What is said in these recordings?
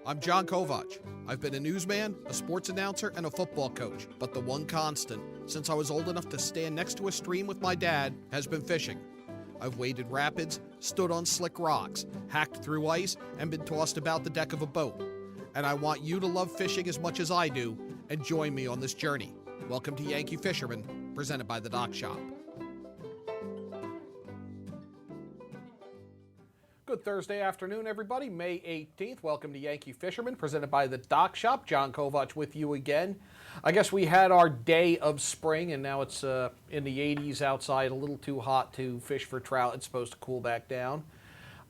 I'm John Kovach. I've been a newsman, a sports announcer, and a football coach, but the one constant, since I was old enough to stand next to a stream with my dad, has been fishing. I've waded rapids, stood on slick rocks, hacked through ice, and been tossed about the deck of a boat. And I want you to love fishing as much as I do, and join me on this journey. Welcome to Yankee Fisherman, presented by the Dock Shop. Good Thursday afternoon, everybody. May 18th. Welcome to Yankee Fisherman, presented by the Dock Shop. John Kovach with you again. I guess we had our day of spring, and now it's in the 80s outside, a little too hot to fish for trout. It's supposed to cool back down.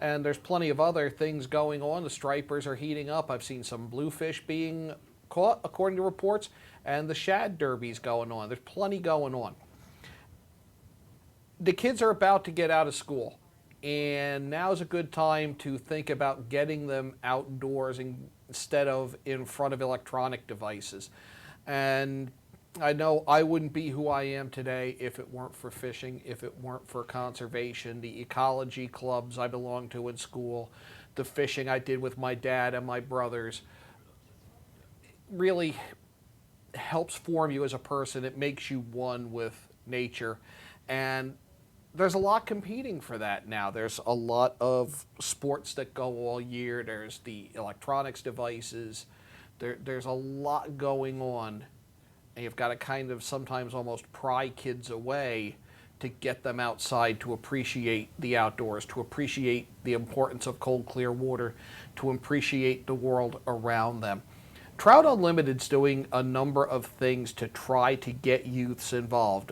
And there's plenty of other things going on. The stripers are heating up. I've seen some bluefish being caught, according to reports, and the shad derby's going on. There's plenty going on. The kids are about to get out of school. And now's a good time to think about getting them outdoors instead of in front of electronic devices. And I know I wouldn't be who I am today if it weren't for fishing, if it weren't for conservation, the ecology clubs I belonged to in school, the fishing I did with my dad and my brothers. Really helps form you as a person. It makes you one with nature. And there's a lot competing for that now. There's a lot of sports that go all year. There's the electronics devices. There's a lot going on. And you've got to kind of sometimes almost pry kids away to get them outside to appreciate the outdoors, to appreciate the importance of cold, clear water, to appreciate the world around them. Trout Unlimited's doing a number of things to try to get youths involved.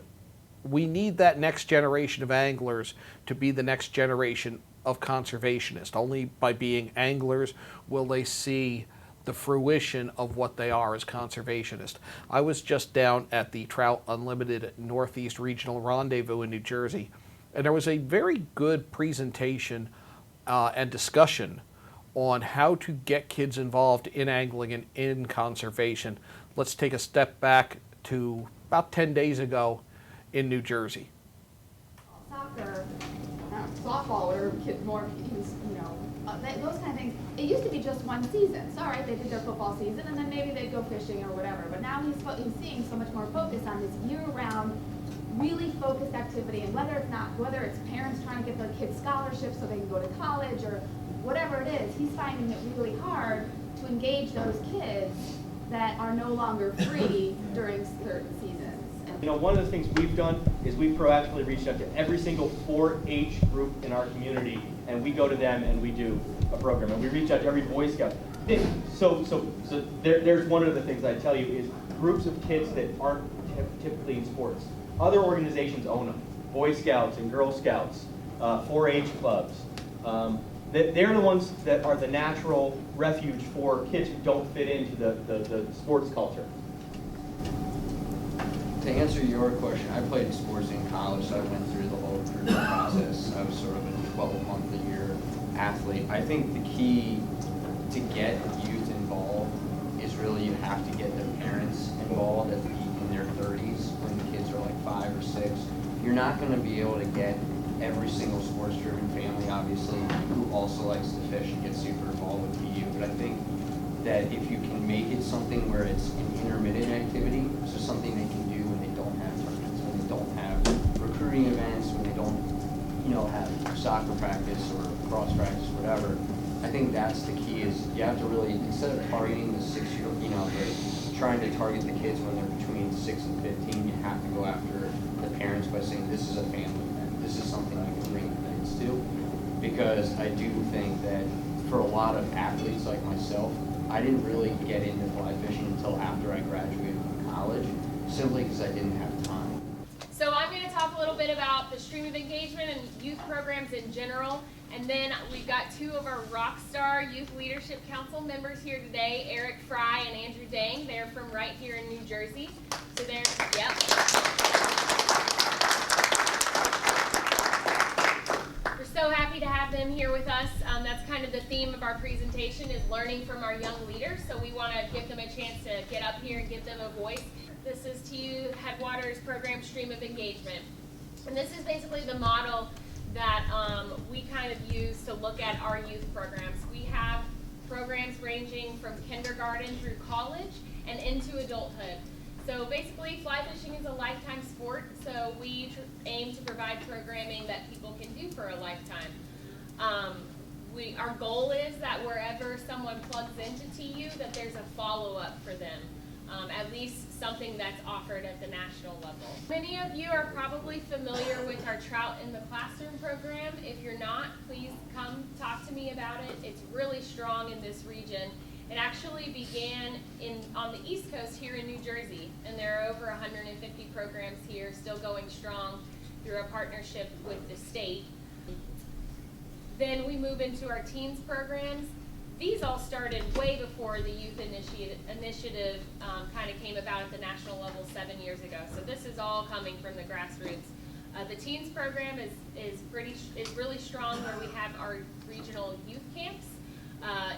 We need that next generation of anglers to be the next generation of conservationists. Only by being anglers will they see the fruition of what they are as conservationists. I was just down at the Trout Unlimited Northeast Regional Rendezvous in New Jersey, and there was a very good presentation and discussion on how to get kids involved in angling and in conservation. Let's take a step back to about 10 days ago in New Jersey. Soccer, softball, whatever, more, those kind of things. It used to be just one season. So, all right, they did their football season, and then maybe they'd go fishing or whatever. But now he's seeing so much more focus on this year-round, really focused activity, and whether it's parents trying to get their kids scholarships so they can go to college or whatever it is, he's finding it really hard to engage those kids that are no longer free during certain seasons. One of the things we've done is we proactively reached out to every single 4-H group in our community, and we go to them and we do a program, and we reach out to every Boy Scout. So there's one of the things I tell you is groups of kids that aren't typically in sports. Other organizations own them. Boy Scouts and Girl Scouts, 4-H clubs. They're the ones that are the natural refuge for kids who don't fit into the sports culture. To answer your question, I played sports in college, so I went through the whole recruitment process. I was sort of a 12-month-a-year athlete. I think the key to get youth involved is really you have to get their parents involved in their 30s when the kids are like 5 or 6. You're not going to be able to get every single sports-driven family, obviously, who also likes to fish and get super involved with you. But I think that if you can make it something where it's an intermittent activity, so something they can do when they don't have tournaments, when they don't have recruiting events, when they don't, have soccer practice or cross practice, whatever. I think that's the key. Is you have to really, instead of targeting the 6-year-old, trying to target the kids when they're between 6 and 15, you have to go after the parents by saying this is a family event. This is something you can bring kids to, because I do think that for a lot of athletes like myself, I didn't really get into fly fishing until after I graduated from college, simply because I didn't have time. So I'm going to talk a little bit about the stream of engagement and youth programs in general, and then we've got 2 of our Rockstar Youth Leadership Council members here today, Eric Fry and Andrew Dang. They're from right here in New Jersey. So they're, yep. We're so happy to have them here with us. That's kind of the theme of our presentation, is learning from our young leaders. So we want to give them a chance to get up here and give them a voice. This is to you, Headwaters Program Stream of Engagement. And this is basically the model that we kind of use to look at our youth programs. We have programs ranging from kindergarten through college and into adulthood. So basically, fly fishing is a lifetime sport, so we aim to provide programming that people can do for a lifetime. Our goal is that wherever someone plugs into TU, that there's a follow-up for them, at least something that's offered at the national level. Many of you are probably familiar with our Trout in the Classroom program. If you're not, please come talk to me about it. It's really strong in this region. It actually began on the East Coast here in New Jersey, and there are over 150 programs here still going strong through a partnership with the state. Then we move into our teens programs. These all started way before the Youth Initiative kind of came about at the national level 7 years ago. So this is all coming from the grassroots. The teens program is really strong, where we have our regional youth camps.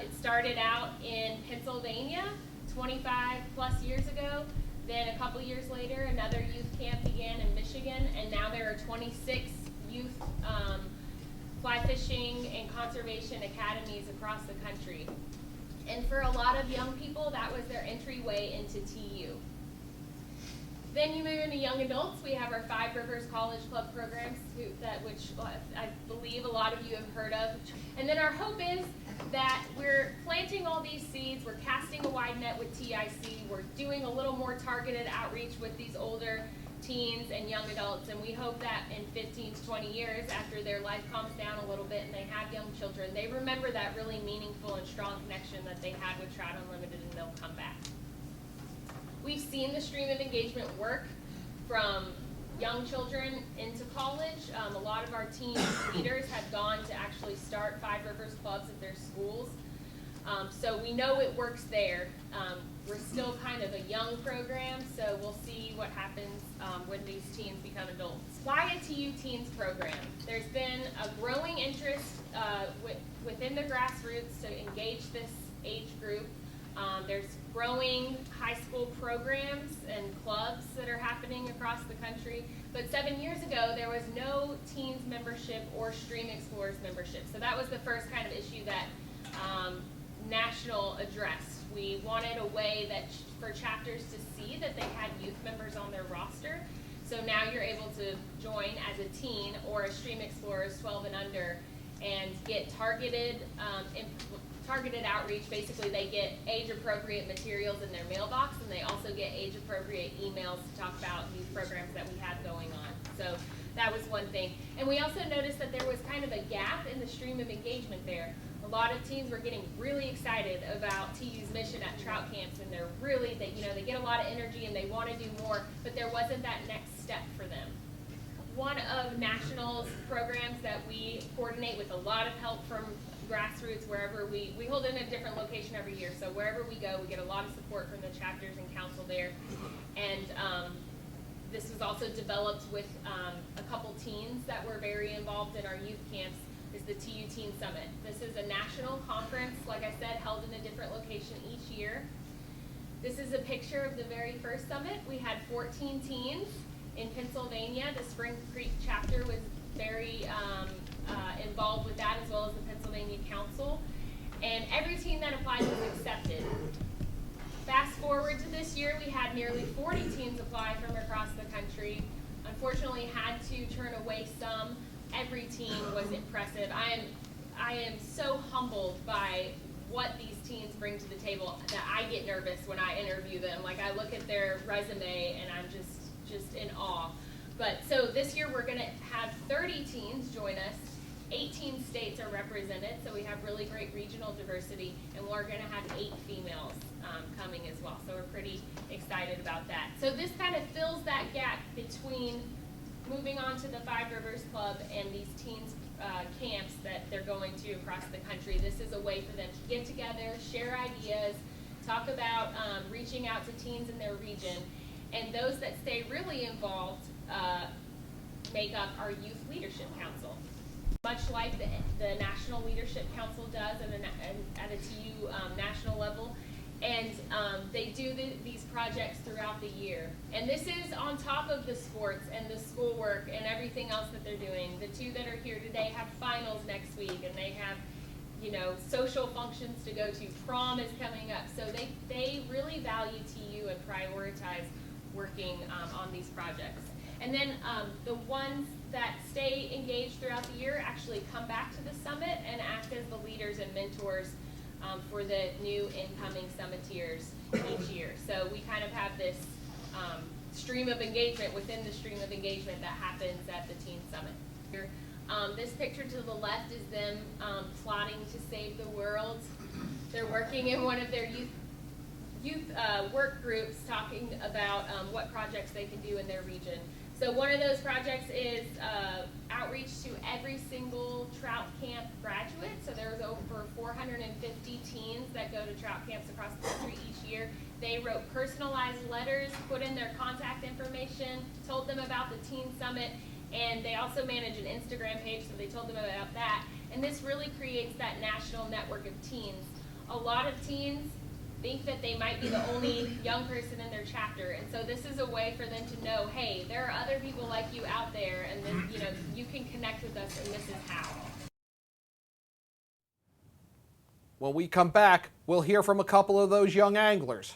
It started out in Pennsylvania 25 plus years ago. Then a couple years later, another youth camp began in Michigan, and now there are 26 youth fly fishing and conservation academies across the country. And for a lot of young people, that was their entryway into TU. Then you move into young adults. We have our Five Rivers College Club programs, which I believe a lot of you have heard of. And then our hope is that we're planting all these seeds, we're casting a wide net with TIC, we're doing a little more targeted outreach with these older teens and young adults, and we hope that in 15 to 20 years, after their life calms down a little bit and they have young children, they remember that really meaningful and strong connection that they had with Trout Unlimited, and they'll come back. We've seen the stream of engagement work from young children into college. A lot of our teen leaders have gone to actually start Five Rivers clubs at their schools. So we know it works there. We're still kind of a young program, so we'll see what happens when these teens become adults. Why a TU Teens program? There's been a growing interest within the grassroots to engage this age group. There's growing high school programs and clubs that are happening across the country. But 7 years ago, there was no teens membership or Stream Explorers membership. So that was the first kind of issue that National addressed. We wanted a way that for chapters to see that they had youth members on their roster. So now you're able to join as a teen or a Stream Explorers 12 and under and get targeted outreach. Basically, they get age-appropriate materials in their mailbox, and they also get age-appropriate emails to talk about youth programs that we have going on. So that was one thing. And we also noticed that there was kind of a gap in the stream of engagement there. A lot of teens were getting really excited about TU's mission at trout camps, and they get a lot of energy and they want to do more, but there wasn't that next step for them. One of National's programs that we coordinate with a lot of help from grassroots, wherever we hold in a different location every year, so wherever we go, we get a lot of support from the chapters and council there. And this was also developed with a couple teens that were very involved in our youth camps, is the TU Teen Summit. This is a national conference, like I said, held in a different location each year. This is a picture of the very first summit. We had 14 teens in Pennsylvania. The Spring Creek chapter was very involved with that, as well as the Pennsylvania Council. And every teen that applied was accepted. Fast forward to this year, we had nearly 40 teens apply from across the country. Unfortunately, had to turn away some. Every teen was impressive. I am so humbled by what these teens bring to the table that I get nervous when I interview them. Like, I look at their resume and I'm just in awe. But so this year we're gonna have 30 teens join us. 18 states are represented, so we have really great regional diversity, and we're gonna have 8 females coming as well. So we're pretty excited about that. So this kind of fills that gap between moving on to the Five Rivers Club and these teens camps that they're going to across the country. This is a way for them to get together, share ideas, talk about reaching out to teens in their region. And those that stay really involved make up our Youth Leadership Council. Much like the National Leadership Council does at a TU national level. And they do these projects throughout the year. And this is on top of the sports and the schoolwork and everything else that they're doing. The 2 that are here today have finals next week, and they have social functions to go to. Prom is coming up. So they really value TU and prioritize working on these projects. And then the ones that stay engaged throughout the year actually come back to the summit and act as the leaders and mentors for the new incoming summiteers each year. So we kind of have this stream of engagement within the stream of engagement that happens at the Teen Summit. This picture to the left is them plotting to save the world. They're working in one of their youth work groups talking about what projects they can do in their region. So one of those projects is outreach to every single trout camp graduate. So there's over 450 teens that go to trout camps across the country each year. They wrote personalized letters, put in their contact information, told them about the Teen Summit, and they also manage an Instagram page, so they told them about that. And this really creates that national network of teens. A lot of teens think that they might be the only young person in their chapter, and so this is a way for them to know, hey, there are other people like you out there, and then you can connect with us, and this is how. When we come back, we'll hear from a couple of those young anglers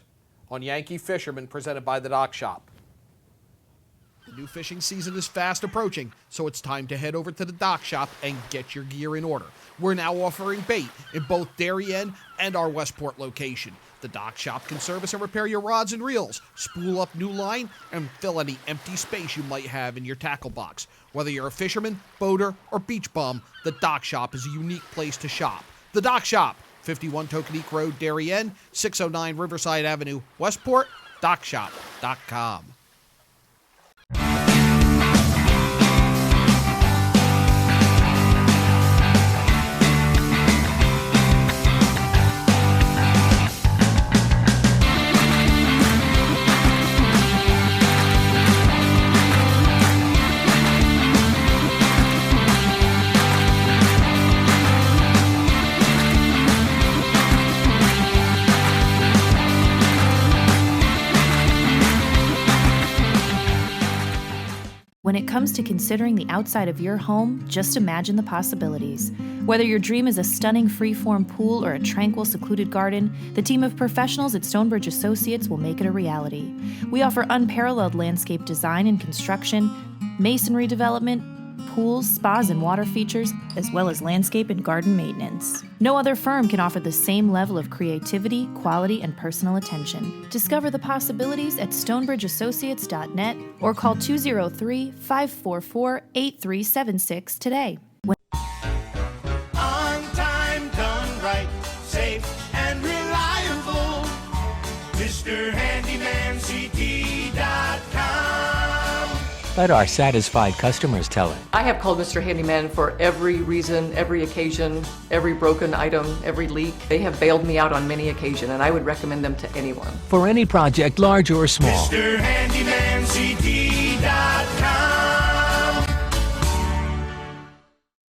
on Yankee Fisherman, presented by the Dock Shop. The new fishing season is fast approaching, so it's time to head over to the Dock Shop and get your gear in order. We're now offering bait in both Darien and our Westport location. The Dock Shop can service and repair your rods and reels, spool up new line, and fill any empty space you might have in your tackle box. Whether you're a fisherman, boater, or beach bum, the Dock Shop is a unique place to shop. The Dock Shop, 51 Tokenique Road, Darien, 609 Riverside Avenue, Westport, dockshop.com. When it comes to considering the outside of your home, just imagine the possibilities. Whether your dream is a stunning free-form pool or a tranquil, secluded garden, the team of professionals at Stonebridge Associates will make it a reality. We offer unparalleled landscape design and construction, masonry development, pools, spas, and water features, as well as landscape and garden maintenance. No other firm can offer the same level of creativity, quality, and personal attention. Discover the possibilities at stonebridgeassociates.net or call 203-544-8376 today. On time, done right, safe and reliable. Mr. Handyman CT.com. Let our satisfied customers tell it. I have called Mr. Handyman for every reason, every occasion, every broken item, every leak. They have bailed me out on many occasions, and I would recommend them to anyone. For any project, large or small. Mr. Handyman CT.com.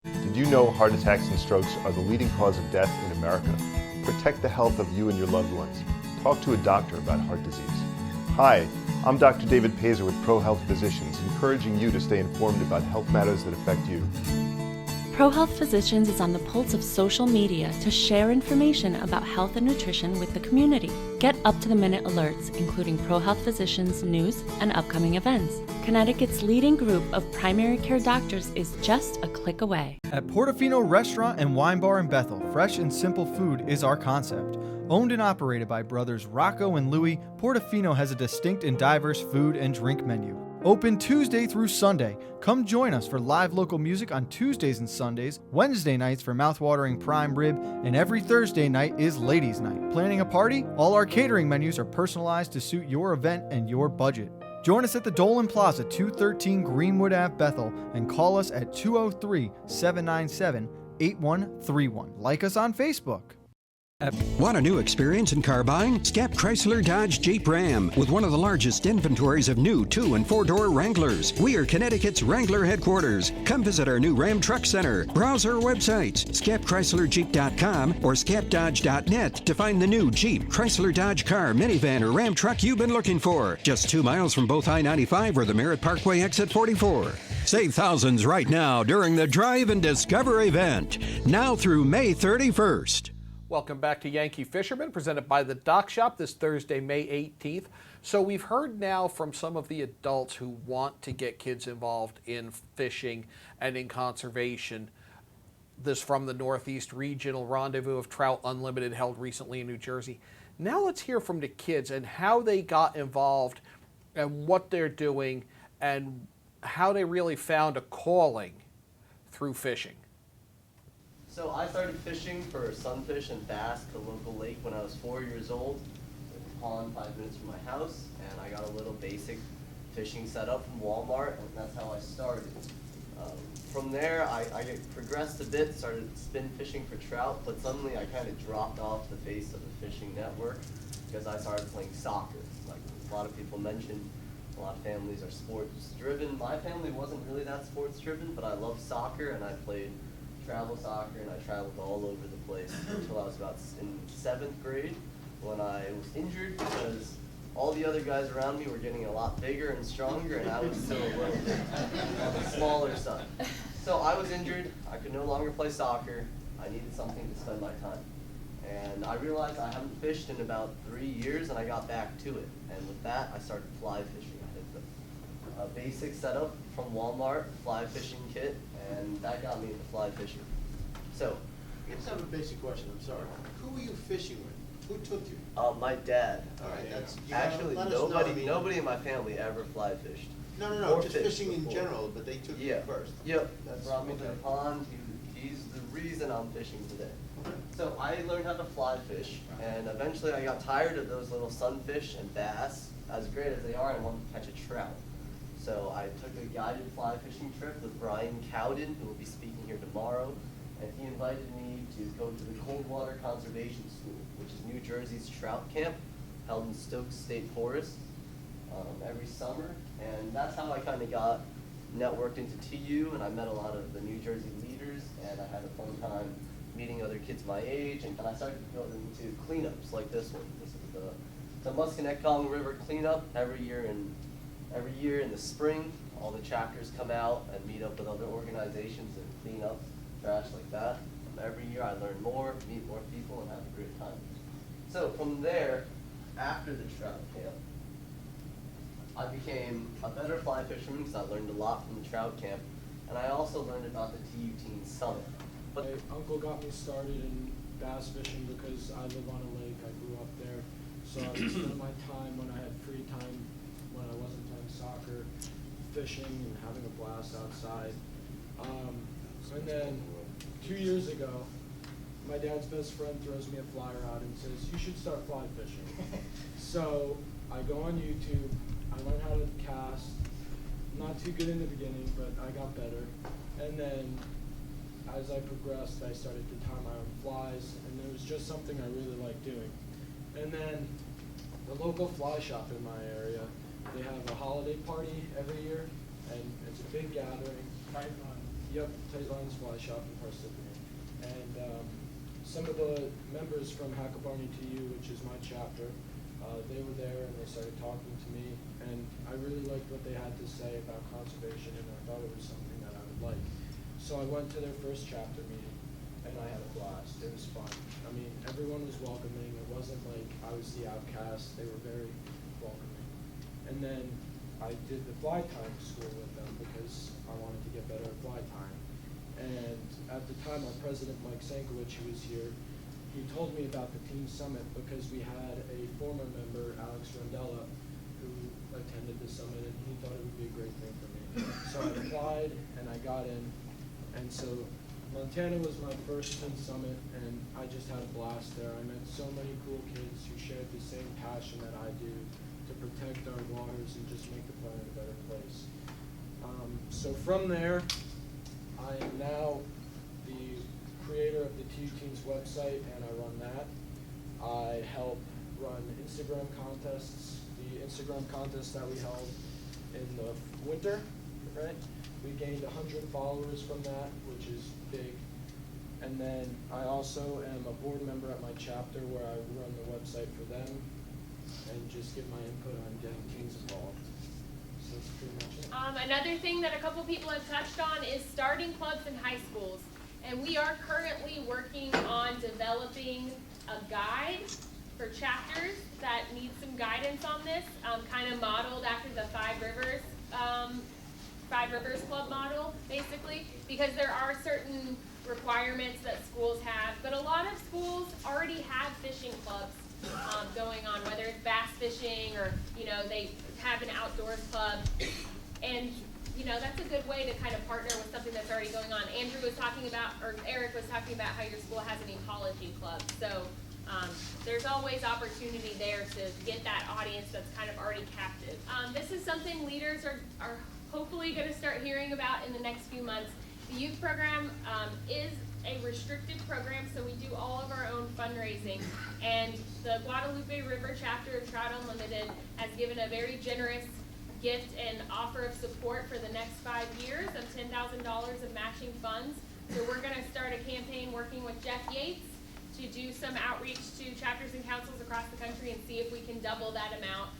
Did you know heart attacks and strokes are the leading cause of death in America? Protect the health of you and your loved ones. Talk to a doctor about heart disease. Hi, I'm Dr. David Pazer with ProHealth Physicians, encouraging you to stay informed about health matters that affect you. ProHealth Physicians is on the pulse of social media to share information about health and nutrition with the community. Get up-to-the-minute alerts, including ProHealth Physicians news and upcoming events. Connecticut's leading group of primary care doctors is just a click away. At Portofino Restaurant and Wine Bar in Bethel, fresh and simple food is our concept. Owned and operated by brothers Rocco and Louie, Portofino has a distinct and diverse food and drink menu. Open Tuesday through Sunday. Come join us for live local music on Tuesdays and Sundays, Wednesday nights for mouthwatering prime rib, and every Thursday night is ladies' night. Planning a party? All our catering menus are personalized to suit your event and your budget. Join us at the Dolan Plaza, 213 Greenwood Ave, Bethel, and call us at 203-797-8131. Like us on Facebook. Want a new experience in car buying? Scap Chrysler Dodge Jeep Ram with one of the largest inventories of new 2- and 4-door Wranglers. We are Connecticut's Wrangler headquarters. Come visit our new Ram Truck Center. Browse our websites, scapchryslerjeep.com or scapdodge.net to find the new Jeep, Chrysler Dodge car, minivan, or Ram truck you've been looking for. Just 2 miles from both I-95 or the Merritt Parkway exit 44. Save thousands right now during the Drive and Discover event, now through May 31st. Welcome back to Yankee Fisherman, presented by the Dock Shop this Thursday, May 18th. So we've heard now from some of the adults who want to get kids involved in fishing and in conservation. This from the Northeast Regional Rendezvous of Trout Unlimited held recently in New Jersey. Now let's hear from the kids and how they got involved and what they're doing and how they really found a calling through fishing. So I started fishing for sunfish and bass at the local lake when I was 4 years old. There's a pond 5 minutes from my house, and I got a little basic fishing setup from Walmart, and that's how I started. From there, I progressed a bit, started spin fishing for trout, but suddenly I kind of dropped off the face of the fishing network because I started playing soccer. Like a lot of people mentioned, a lot of families are sports driven. My family wasn't really that sports driven, but I loved soccer and I played travel soccer and I traveled all over the place until I was about in 7th grade when I was injured because all the other guys around me were getting a lot bigger and stronger and I was still a little bit of a smaller son. So I was injured, I could no longer play soccer, I needed something to spend my time. And I realized I haven't fished in about 3 years and I got back to it. And with that, I started fly fishing. I did a basic setup from Walmart, fly fishing kit, and that got me into fly fishing. So, I just have a basic question, I'm sorry. Who were you fishing with? Who took you? My dad. All right, that's, you Actually, let us know, I mean- nobody in my family ever fly fished. No, Or just fished fishing in before. general, but they took you Yeah. first. Yep, That's brought me to the okay. pond. He's the reason I'm fishing today. So I learned how to fly fish, and eventually I got tired of those little sunfish and bass. As great as they are, I wanted to catch a trout. So I took a guided fly fishing trip with Brian Cowden, who will be speaking here tomorrow, and he invited me to go to the Coldwater Conservation School, which is New Jersey's trout camp, held in Stokes State Forest every summer, and that's how I kind of got networked into TU, and I met a lot of the New Jersey leaders, and I had a fun time meeting other kids my age, and I started going into cleanups like this one. This is the Musconetcong River cleanup every year in the spring. All the chapters come out and meet up with other organizations and clean up trash like that. Every year I learn more, meet more people, and have a great time. So from there, after the trout camp, I became a better fly fisherman because I learned a lot from the trout camp, and I also learned about the TU Teen Summit. My uncle got me started in bass fishing because I live on a lake. I grew up there, so I would spend my time when I had free time, when I wasn't playing soccer, fishing and having a blast outside. And then 2 years ago, my dad's best friend throws me a flyer out and says, "You should start fly fishing." So I go on YouTube. I learned how to cast. Not too good in the beginning, but I got better. And then as I progressed, I started to tie my own flies, and it was just something I really liked doing. And then the local fly shop in my area, they have a holiday party every year, and it's a big gathering. Yep, Tight Lines Fly Shop in Parsippany. And some of the members from Hackabarney TU, which is my chapter, they were there and they started talking to me, and I really liked what they had to say about conservation, and I thought it was something that I would like. So I went to their first chapter meeting, and I had a blast. It was fun. I mean, everyone was welcoming. It wasn't like I was the outcast. They were very welcoming. And then I did the fly tying school with them because I wanted to get better at fly tying. And at the time, our president, Mike Sankiewicz, who was here, he told me about the Team Summit because we had a former member, Alex Rondella, who attended the summit, and he thought it would be a great thing for me. So I applied, and I got in. And so Montana was my first Team Summit, and I just had a blast there. I met so many cool kids who shared the same passion that I do to protect our waters and just make the planet a better place. So from there, I am now the creator of the TU Teens website, and I run that. I help run Instagram contests. The Instagram contest that we held in the winter, right? We gained 100 followers from that, which is big. And then I also am a board member at my chapter where I run the website for them and just give my input on getting teens involved. that's pretty much it. Another thing that a couple people have touched on is starting clubs in high schools. And we are currently working on developing a guide for chapters that need some guidance on this, kind of modeled after the Five Rivers Club model, basically, because there are certain requirements that schools have, but a lot of schools already have fishing clubs going on, whether it's bass fishing or, they have an outdoors club. And that's a good way to kind of partner with something that's already going on. Andrew was talking about, or Eric was talking about how your school has an ecology club. So there's always opportunity there to get that audience that's kind of already captive. This is something leaders are hopefully going to start hearing about in the next few months. The youth program is a restricted program, so we do all of our own fundraising. And the Guadalupe River chapter of Trout Unlimited has given a very generous gift and offer of support for the next 5 years of $10,000 of matching funds. So we're going to start a campaign working with Jeff Yates to do some outreach to chapters and councils across the country and see if we can double that amount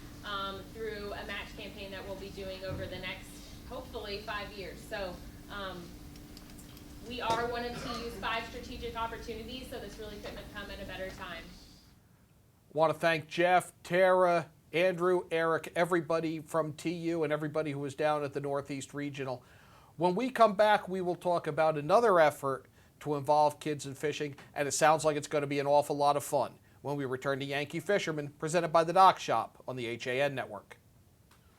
through a match campaign that we'll be doing over the next, hopefully, 5 years. So we are one of TU's 5 strategic opportunities, so this really couldn't have come at a better time. Want to thank Jeff, Tara, Andrew, Eric, everybody from TU and everybody who was down at the Northeast Regional. When we come back, we will talk about another effort to involve kids in fishing, and it sounds like it's going to be an awful lot of fun when we return to Yankee Fisherman, presented by the Dock Shop on the HAN Network.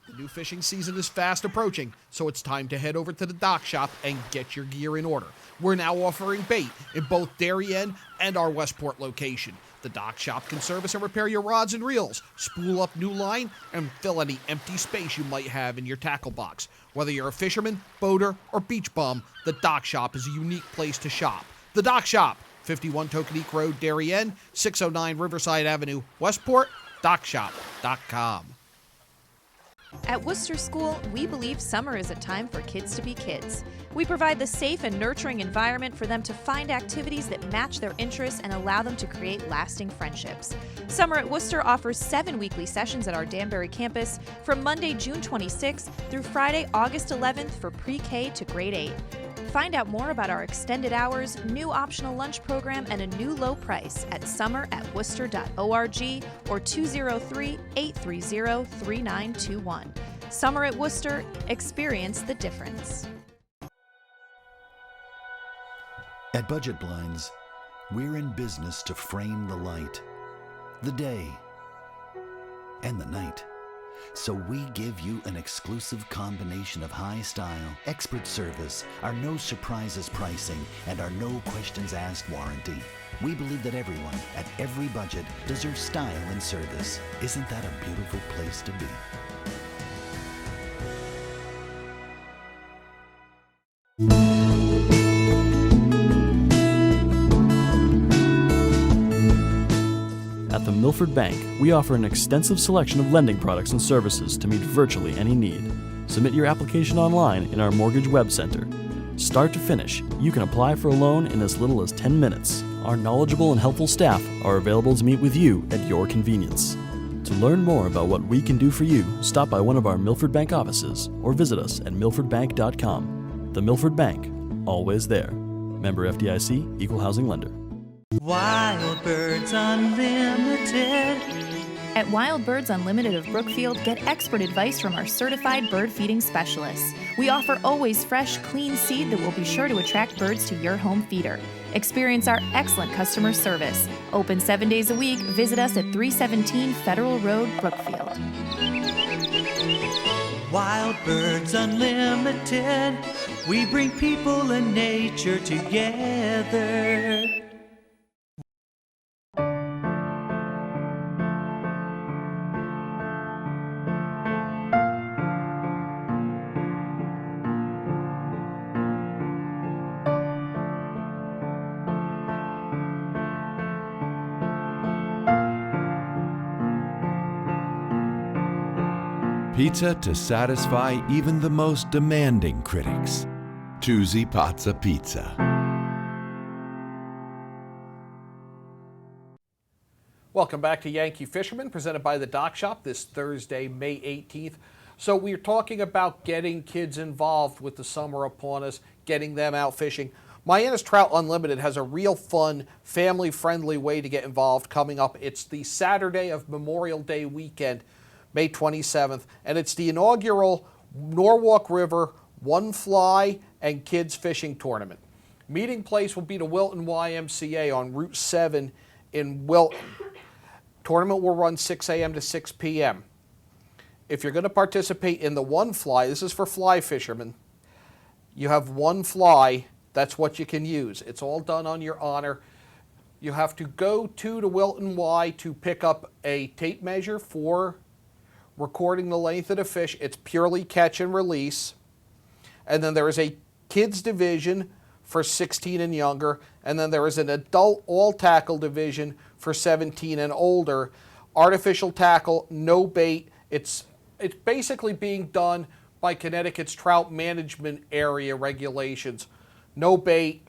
The new fishing season is fast approaching, so it's time to head over to the Dock Shop and get your gear in order. We're now offering bait in both Darien and our Westport location. The Dock Shop can service and repair your rods and reels, spool up new line, and fill any empty space you might have in your tackle box. Whether you're a fisherman, boater, or beach bum, the Dock Shop is a unique place to shop. The Dock Shop, 51 Tokenique Road, Darien, 609 Riverside Avenue, Westport, dockshop.com. At Worcester School, we believe summer is a time for kids to be kids. We provide the safe and nurturing environment for them to find activities that match their interests and allow them to create lasting friendships. Summer at Worcester offers 7 weekly sessions at our Danbury campus from Monday, June 26th through Friday, August 11th for pre-K to grade 8. Find out more about our extended hours, new optional lunch program, and a new low price at summer@worcester.org or 203-830-3921. Summer at Worcester, experience the difference. At Budget Blinds, we're in business to frame the light, the day, and the night. So we give you an exclusive combination of high style, expert service, our no surprises pricing, and our no questions asked warranty. We believe that everyone, at every budget, deserves style and service. Isn't that a beautiful place to be? At the Milford Bank, we offer an extensive selection of lending products and services to meet virtually any need. Submit your application online in our Mortgage Web Center. Start to finish, you can apply for a loan in as little as 10 minutes. Our knowledgeable and helpful staff are available to meet with you at your convenience. To learn more about what we can do for you, stop by one of our Milford Bank offices or visit us at milfordbank.com. The Milford Bank, always there. Member FDIC, Equal Housing Lender. Wild Birds Unlimited. At Wild Birds Unlimited of Brookfield, get expert advice from our certified bird feeding specialists. We offer always fresh, clean seed that will be sure to attract birds to your home feeder. Experience our excellent customer service. Open 7 days a week. Visit us at 317 Federal Road, Brookfield. Wild Birds Unlimited. We bring people and nature together. Pizza to satisfy even the most demanding critics. Tuesday Pazza Pizza. Welcome back to Yankee Fisherman, presented by the Dock Shop this Thursday, May 18th. So we're talking about getting kids involved with the summer upon us, getting them out fishing. Miana's Trout Unlimited has a real fun, family-friendly way to get involved coming up. It's the Saturday of Memorial Day weekend, May 27th, and it's the inaugural Norwalk River One Fly and Kids Fishing Tournament. Meeting place will be the Wilton YMCA on Route 7 in Wilton. Tournament will run 6 a.m. to 6 p.m. If you're going to participate in the One Fly, this is for fly fishermen, you have one fly, that's what you can use. It's all done on your honor. You have to go to the Wilton Y to pick up a tape measure for recording the length of the fish. It's purely catch and release. And then there is a kids division for 16 and younger, and then there is an adult all-tackle division for 17 and older. Artificial tackle, no bait. It's basically being done by Connecticut's trout management area regulations. No bait,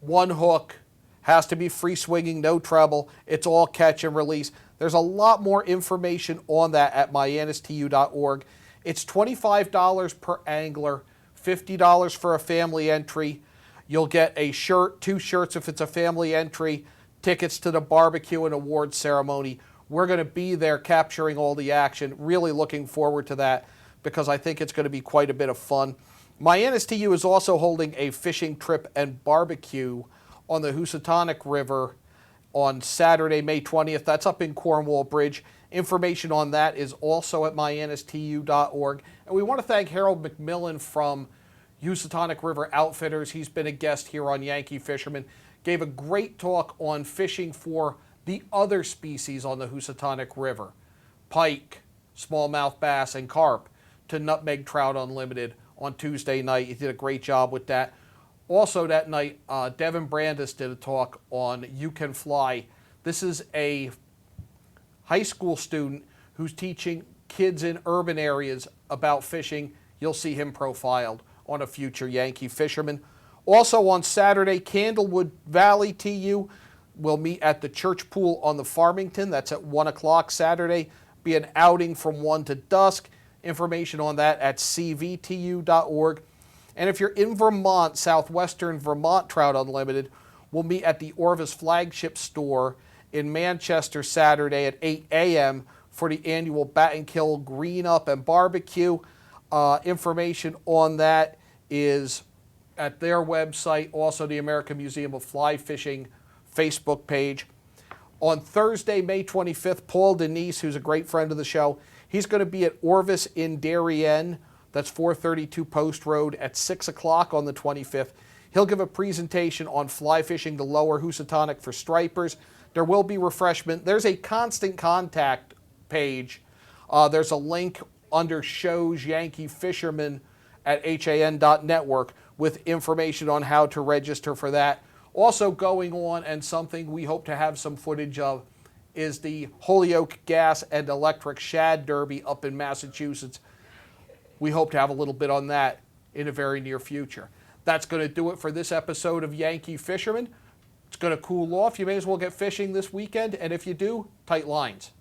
one hook, has to be free swinging, no treble. It's all catch and release. There's a lot more information on that at myanustu.org. It's $25 per angler, $50 for a family entry. You'll get a shirt, 2 shirts if it's a family entry, tickets to the barbecue and awards ceremony. We're going to be there capturing all the action. Really looking forward to that because I think it's going to be quite a bit of fun. MyNSTU is also holding a fishing trip and barbecue on the Housatonic River on Saturday, May 20th. That's up in Cornwall Bridge. Information on that is also at myanstu.org. And we want to thank Harold McMillan from Housatonic River Outfitters. He's been a guest here on Yankee Fisherman. Gave a great talk on fishing for the other species on the Housatonic River. Pike, smallmouth bass, and carp to Nutmeg Trout Unlimited on Tuesday night. He did a great job with that. Also that night, Devin Brandis did a talk on You Can Fly. This is a high school student who's teaching kids in urban areas about fishing. You'll see him profiled on a future Yankee Fisherman. Also on Saturday, Candlewood Valley TU will meet at the church pool on the Farmington. That's at 1 o'clock Saturday. Be an outing from 1 to dusk. Information on that at cvtu.org. And if you're in Vermont, Southwestern Vermont Trout Unlimited will meet at the Orvis flagship store in Manchester Saturday at 8 a.m. for the annual Bat and Kill Green Up and Barbecue. Information on that is at their website, also the American Museum of Fly Fishing Facebook page. On Thursday, May 25th, Paul Denise, who's a great friend of the show, he's going to be at Orvis in Darien. That's 432 Post Road at 6 o'clock on the 25th. He'll give a presentation on fly fishing the lower Housatonic for stripers. There will be refreshment. There's a constant contact page. There's a link under shows Yankee Fisherman at han.network with information on how to register for that. Also going on, and something we hope to have some footage of, is the Holyoke Gas and Electric Shad Derby up in Massachusetts. We hope to have a little bit on that in the very near future. That's going to do it for this episode of Yankee Fisherman. It's going to cool off. You may as well get fishing this weekend, and if you do, tight lines.